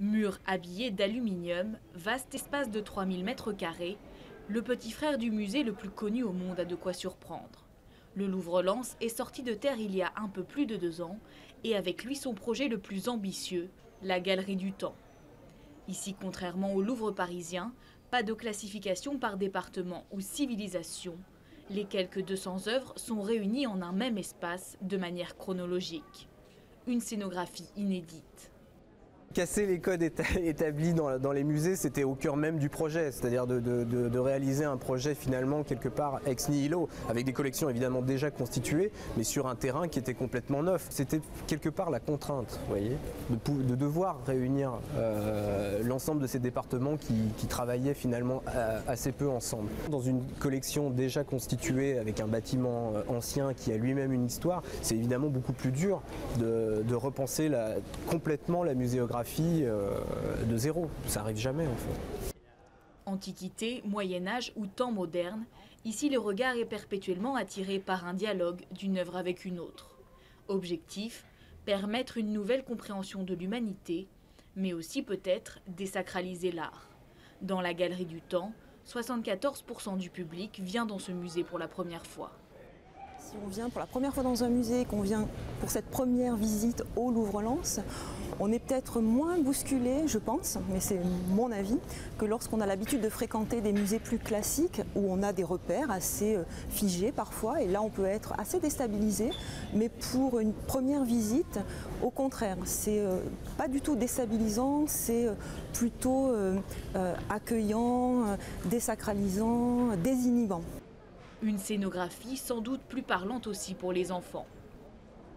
Murs habillés d'aluminium, vaste espace de 3000 m², le petit frère du musée le plus connu au monde a de quoi surprendre. Le Louvre-Lens est sorti de terre il y a un peu plus de 2 ans et avec lui son projet le plus ambitieux, la Galerie du Temps. Ici, contrairement au Louvre parisien, pas de classification par département ou civilisation. Les quelques 200 œuvres sont réunies en un même espace de manière chronologique. Une scénographie inédite. Casser les codes établis dans les musées, c'était au cœur même du projet, c'est-à-dire de réaliser un projet finalement quelque part ex nihilo, avec des collections évidemment déjà constituées, mais sur un terrain qui était complètement neuf. C'était quelque part la contrainte, vous voyez, de devoir réunir l'ensemble de ces départements qui travaillaient finalement assez peu ensemble. Dans une collection déjà constituée avec un bâtiment ancien qui a lui-même une histoire, c'est évidemment beaucoup plus dur de repenser complètement la muséographie de zéro. Ça n'arrive jamais en fait. Antiquité, Moyen-Âge ou temps moderne, ici le regard est perpétuellement attiré par un dialogue d'une œuvre avec une autre. Objectif, permettre une nouvelle compréhension de l'humanité, mais aussi peut-être désacraliser l'art. Dans la Galerie du Temps, 74% du public vient dans ce musée pour la première fois. Si on vient pour la première fois dans un musée, qu'on vient pour cette première visite au Louvre-Lens, on est peut-être moins bousculé, je pense, mais c'est mon avis, que lorsqu'on a l'habitude de fréquenter des musées plus classiques où on a des repères assez figés parfois, et là on peut être assez déstabilisé, mais pour une première visite, au contraire, c'est pas du tout déstabilisant, c'est plutôt accueillant, désacralisant, désinhibant. Une scénographie sans doute plus parlante aussi pour les enfants.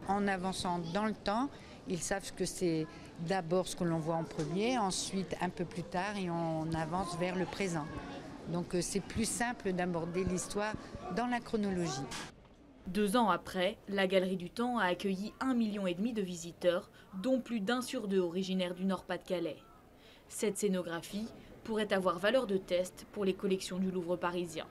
En avançant dans le temps, ils savent que c'est d'abord ce que l'on voit en premier, ensuite un peu plus tard et on avance vers le présent. Donc c'est plus simple d'aborder l'histoire dans la chronologie. 2 ans après, la Galerie du Temps a accueilli 1,5 million de visiteurs, dont plus d'1 sur 2 originaires du Nord-Pas-de-Calais. Cette scénographie pourrait avoir valeur de test pour les collections du Louvre parisien.